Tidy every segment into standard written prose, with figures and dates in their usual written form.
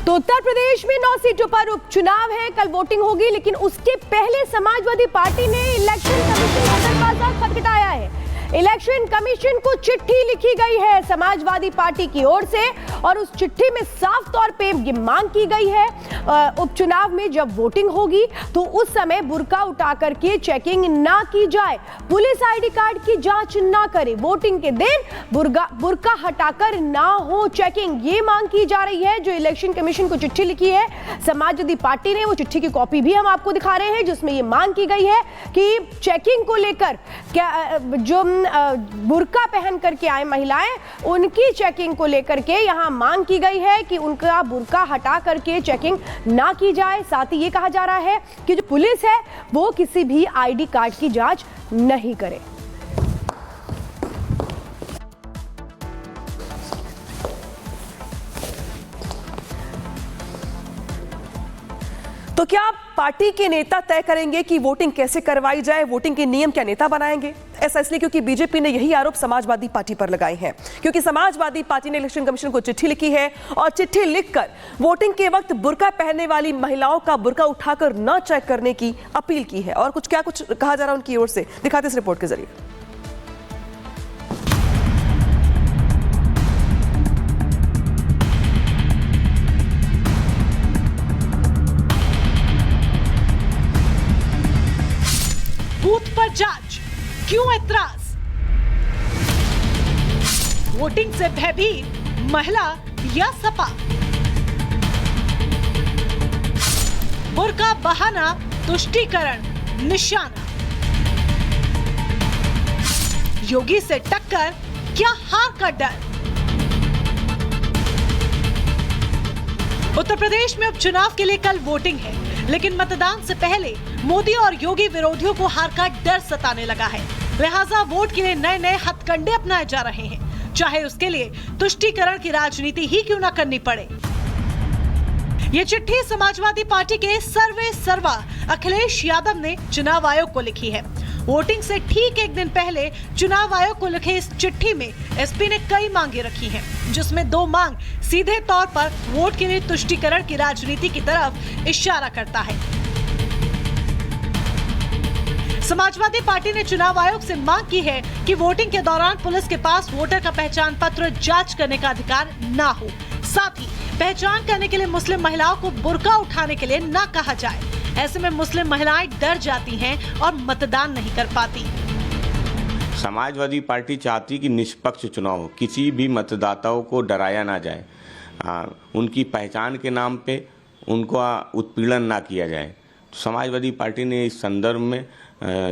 तो उत्तर प्रदेश में 9 सीटों पर उपचुनाव है, कल वोटिंग होगी, लेकिन उसके पहले समाजवादी पार्टी ने इलेक्शन कमीशन का दरवाजा खटखटाया है। इलेक्शन कमीशन को चिट्ठी लिखी गई है समाजवादी पार्टी की ओर से और उस चिट्ठी में साफ तौर पे ये मांग की गई है उपचुनाव में जब वोटिंग होगी तो उस समय बुर्का उठा करके चेकिंग ना की जाए, पुलिस आईडी कार्ड की जांच ना करे, वोटिंग के दिन बुर्का हटाकर ना हो चेकिंग, ये मांग की जा रही है। जो इलेक्शन कमीशन को चिट्ठी लिखी है समाजवादी पार्टी ने, वो चिट्ठी की कॉपी भी हम आपको दिखा रहे हैं, जिसमें ये मांग की गई है कि चेकिंग को लेकर क्या जो बुर्का पहन करके आए महिलाएं, उनकी चेकिंग को लेकर के यहां मांग की गई है कि उनका बुर्का हटा करके चेकिंग ना की जाए। साथ ही ये कहा जा रहा है कि जो पुलिस है वो किसी भी आईडी कार्ड की जांच नहीं करे। तो क्या पार्टी के नेता तय करेंगे कि वोटिंग कैसे करवाई जाए, वोटिंग के नियम क्या नेता बनाएंगे? ऐसा इसलिए क्योंकि बीजेपी ने यही आरोप समाजवादी पार्टी पर लगाए हैं, क्योंकि समाजवादी पार्टी ने इलेक्शन कमीशन को चिट्ठी लिखी है और चिट्ठी लिखकर वोटिंग के वक्त बुर्का पहनने वाली महिलाओं का बुर्का उठाकर न चेक करने की अपील की है। और कुछ कहा जा रहा है उनकी ओर से, दिखाते इस रिपोर्ट के जरिए। बूथ पर जांच, क्यों ऐतराज? वोटिंग से भयभीत महिला या सपा? बुर्का बहाना तुष्टीकरण निशाना? योगी से टक्कर, क्या हार का डर? उत्तर प्रदेश में उपचुनाव के लिए कल वोटिंग है, लेकिन मतदान से पहले मोदी और योगी विरोधियों को हार का डर सताने लगा है। लिहाजा वोट के लिए नए नए हथकंडे अपनाए जा रहे हैं, चाहे उसके लिए तुष्टीकरण की राजनीति ही क्यों न करनी पड़े। ये चिट्ठी समाजवादी पार्टी के सर्वे सर्वा अखिलेश यादव ने चुनाव आयोग को लिखी है। वोटिंग से ठीक एक दिन पहले चुनाव आयोग को लिखे इस चिट्ठी में एसपी ने कई मांगे रखी हैं, जिसमें 2 मांग सीधे तौर पर वोट के लिए तुष्टीकरण की राजनीति की तरफ इशारा करता है। समाजवादी पार्टी ने चुनाव आयोग से मांग की है कि वोटिंग के दौरान पुलिस के पास वोटर का पहचान पत्र जांच करने का अधिकार ना हो, साथ ही पहचान करने के लिए मुस्लिम महिलाओं को बुर्का उठाने के लिए ना कहा जाए। ऐसे में मुस्लिम महिलाएं डर जाती हैं और मतदान नहीं कर पाती। समाजवादी पार्टी चाहती कि निष्पक्ष चुनाव हो, किसी भी मतदाताओं को डराया ना जाए, उनकी पहचान के नाम पे उनको उत्पीड़न ना किया जाए। समाजवादी पार्टी ने इस संदर्भ में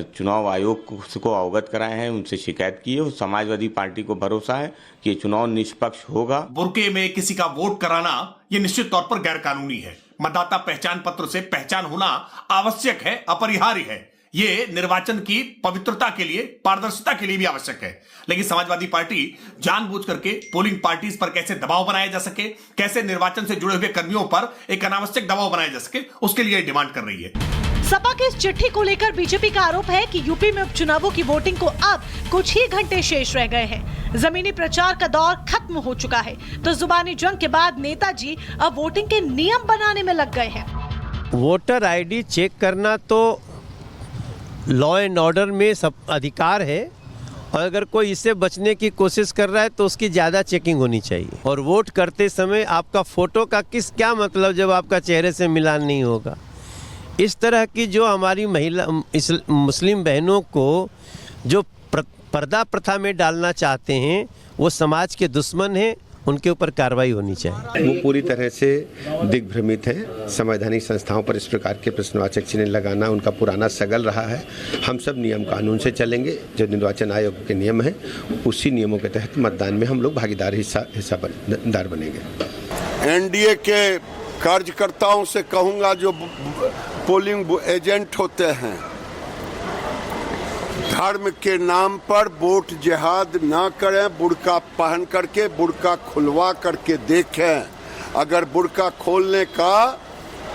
चुनाव आयोग को अवगत कराए हैं, उनसे शिकायत की है और समाजवादी पार्टी को भरोसा है कि ये चुनाव निष्पक्ष होगा। बुर्के में किसी का वोट कराना ये निश्चित तौर पर गैर कानूनी है। मतदाता पहचान पत्र से पहचान होना आवश्यक है, अपरिहार्य है। ये निर्वाचन की पवित्रता के लिए, पारदर्शिता के लिए भी आवश्यक है। लेकिन समाजवादी पार्टी जानबूझ करके पोलिंग पार्टीज पर कैसे दबाव बनाया जा सके, कैसे निर्वाचन से जुड़े हुए कर्मियों पर एक अनावश्यक दबाव बनाया जा सके, उसके लिए डिमांड कर रही है। सपा के इस चिट्ठी को लेकर बीजेपी का आरोप है कि यूपी में उपचुनावों की वोटिंग को अब कुछ ही घंटे शेष रह गए हैं। जमीनी प्रचार का दौर खत्म हो चुका है, तो जुबानी जंग के बाद नेताजी अब वोटिंग के नियम बनाने में लग गए हैं। वोटर आईडी चेक करना तो लॉ एंड ऑर्डर में सब अधिकार है, और अगर कोई इससे बचने की कोशिश कर रहा है तो उसकी ज़्यादा चेकिंग होनी चाहिए। और वोट करते समय आपका फोटो का क्या मतलब जब आपका चेहरे से मिलान नहीं होगा। इस तरह की जो हमारी महिला मुस्लिम बहनों को जो पर्दा प्रथा में डालना चाहते हैं, वो समाज के दुश्मन हैं, उनके ऊपर कार्रवाई होनी चाहिए। वो पूरी तरह से दिग्भ्रमित हैं। संवैधानिक संस्थाओं पर इस प्रकार के प्रश्नवाचक चिन्ह लगाना उनका पुराना सगल रहा है। हम सब नियम कानून से चलेंगे, जो निर्वाचन आयोग के नियम हैं उसी नियमों के तहत मतदान में हम लोग भागीदार हिस्सेदार बनेंगे। एनडीए के कार्यकर्ताओं से कहूंगा, जो पोलिंग एजेंट होते हैं, धर्म के नाम पर वोट जिहाद ना करें। बुर्का पहन करके, बुर्का खुलवा करके देखें। अगर बुर्का खोलने का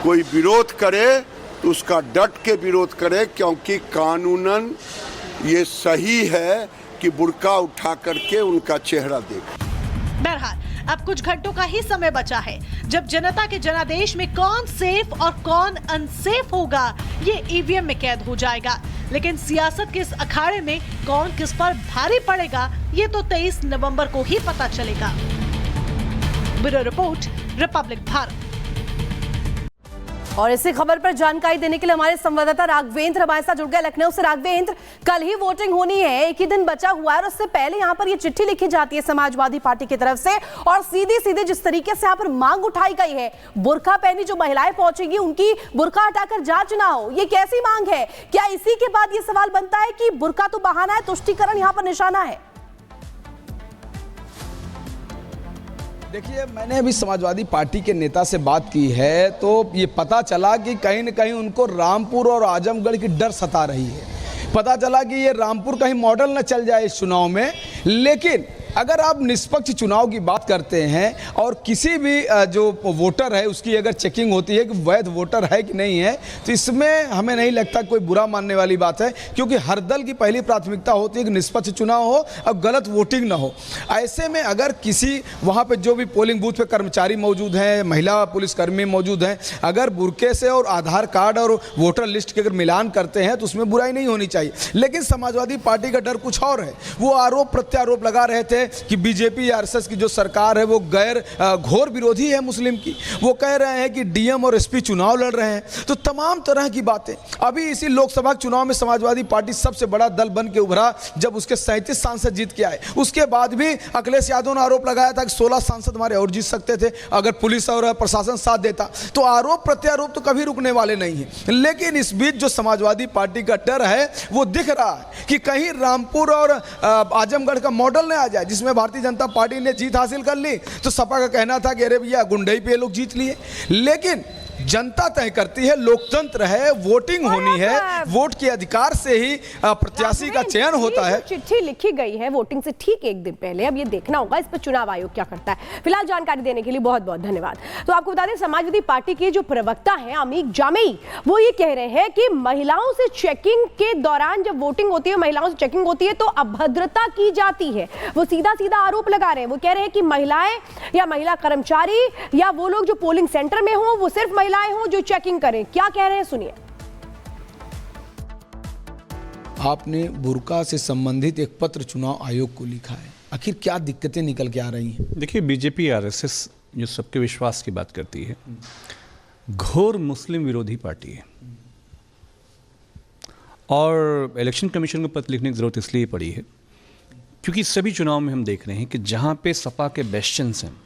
कोई विरोध करे तो उसका डट के विरोध करे, क्योंकि कानूनन ये सही है कि बुर्का उठा करके उनका चेहरा देखें। बहरहाल अब कुछ घंटों का ही समय बचा है जब जनता के जनादेश में कौन सेफ और कौन अनसेफ होगा ये ईवीएम में कैद हो जाएगा। लेकिन सियासत के इस अखाड़े में कौन किस पर भारी पड़ेगा ये तो 23 नवंबर को ही पता चलेगा। Bureau report, Republic Bharat. और इसी खबर पर जानकारी देने के लिए हमारे संवाददाता राघवेंद्र हमारे साथ जुड़ गए लखनऊ से। राघवेंद्र, कल ही वोटिंग होनी है, एक ही दिन बचा हुआ है और उससे पहले यहाँ पर ये चिट्ठी लिखी जाती है समाजवादी पार्टी की तरफ से और सीधे सीधे जिस तरीके से यहाँ पर मांग उठाई गई है, बुर्का पहनी जो महिलाएं पहुंचेगी उनकी बुर्का हटाकर जांच ना हो, ये कैसी मांग है? क्या इसी के बाद ये सवाल बनता है कि बुर्का तो बहाना है, तुष्टीकरण यहाँ पर निशाना है? देखिए, मैंने अभी समाजवादी पार्टी के नेता से बात की है तो ये पता चला कि कहीं न कहीं उनको रामपुर और आजमगढ़ की डर सता रही है। पता चला कि ये रामपुर कहीं मॉडल न चल जाए इस चुनाव में। लेकिन अगर आप निष्पक्ष चुनाव की बात करते हैं और किसी भी जो वोटर है उसकी अगर चेकिंग होती है कि वैध वोटर है कि नहीं है, तो इसमें हमें नहीं लगता कोई बुरा मानने वाली बात है, क्योंकि हर दल की पहली प्राथमिकता होती है कि निष्पक्ष चुनाव हो और गलत वोटिंग ना हो। ऐसे में अगर किसी वहाँ पे जो भी पोलिंग बूथ पे कर्मचारी मौजूद हैं, महिला पुलिसकर्मी मौजूद हैं, अगर बुरके से और आधार कार्ड और वोटर लिस्ट के अगर मिलान करते हैं तो उसमें बुराई नहीं होनी चाहिए। लेकिन समाजवादी पार्टी का डर कुछ और है। वो आरोप प्रत्यारोप लगा रहे थे कि बीजेपी आरएसएस की जो सरकार है वो गैर घोर विरोधी है मुस्लिम की। वो कह रहे हैं कि डीएम और एसपी चुनाव लड़ रहे हैं, तो तमाम तरह की बातें। अभी इसी लोकसभा चुनाव में समाजवादी पार्टी सबसे बड़ा दल बन के उभरा जब उसके 37 सांसद जीत के आए। उसके बाद भी अखिलेश यादव ने आरोप लगाया था कि 16 सांसद हमारे और जीत सकते थे अगर पुलिस और प्रशासन साथ देता। तो आरोप प्रत्यारोप तो कभी रुकने वाले नहीं है। लेकिन इस बीच जो समाजवादी पार्टी का डर है वो दिख रहा है कि कहीं रामपुर और आजमगढ़ का मॉडल न आ जाए जिसमें भारतीय जनता पार्टी ने जीत हासिल कर ली तो सपा का कहना था कि अरे भैया गुंडई पे लोग जीत लिए। लेकिन जनता तय करती है, लोकतंत्र है, वोटिंग होनी है, वोट के अधिकार से ही प्रत्याशी का चयन होता है। चिट्ठी लिखी गई है वोटिंग से ठीक एक दिन पहले, अब ये देखना होगा इस पर चुनाव आयोग क्या करता है। फिलहाल जानकारी देने के लिए बहुत बहुत धन्यवाद। तो आपको बता दें, समाजवादी पार्टी के जो प्रवक्ता हैं अमीक जामेई, वो ये कह रहे हैं कि महिलाओं से चेकिंग के दौरान जब वोटिंग होती है, महिलाओं से चेकिंग होती है तो अभद्रता की जाती है। वो सीधा सीधा आरोप लगा रहे हैं। वो कह रहे हैं कि महिलाएं या महिला कर्मचारी या वो लोग जो पोलिंग सेंटर में हो वो सिर्फ महिलाएं हो जो चेकिंग करें। क्या कह रहे हैं सुनिए। आपने बुर्का से संबंधित एक पत्र चुनाव आयोग को लिखा है, आखिर क्या दिक्कतें निकल के आ रही हैं? देखिए, बीजेपी आरएसएस जो सबके विश्वास की बात करती है, घोर मुस्लिम विरोधी पार्टी है। और इलेक्शन कमीशन को पत्र लिखने की जरूरत इसलिए पड़ी है क्योंकि सभी चुनाव में हम देख रहे हैं कि जहां पे सपा के बेस्टियंस हैं,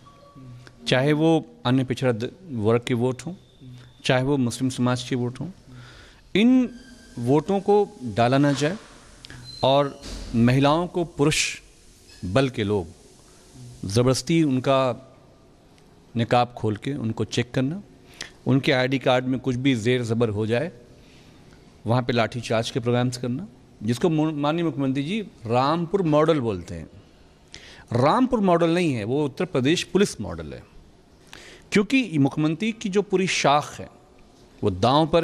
चाहे वो अन्य पिछड़ा वर्ग के वोट हों, चाहे वो मुस्लिम समाज के वोट हों, इन वोटों को डाला ना जाए और महिलाओं को पुरुष बल के लोग ज़बरदस्ती उनका निकाब खोल के उनको चेक करना, उनके आईडी कार्ड में कुछ भी ज़ेर ज़बर हो जाए वहाँ पे लाठीचार्ज के प्रोग्राम्स करना, जिसको माननीय मुख्यमंत्री जी रामपुर मॉडल बोलते हैं। रामपुर मॉडल नहीं है, वो उत्तर प्रदेश पुलिस मॉडल है, क्योंकि मुख्यमंत्री की जो पूरी शाख है वो दांव पर है।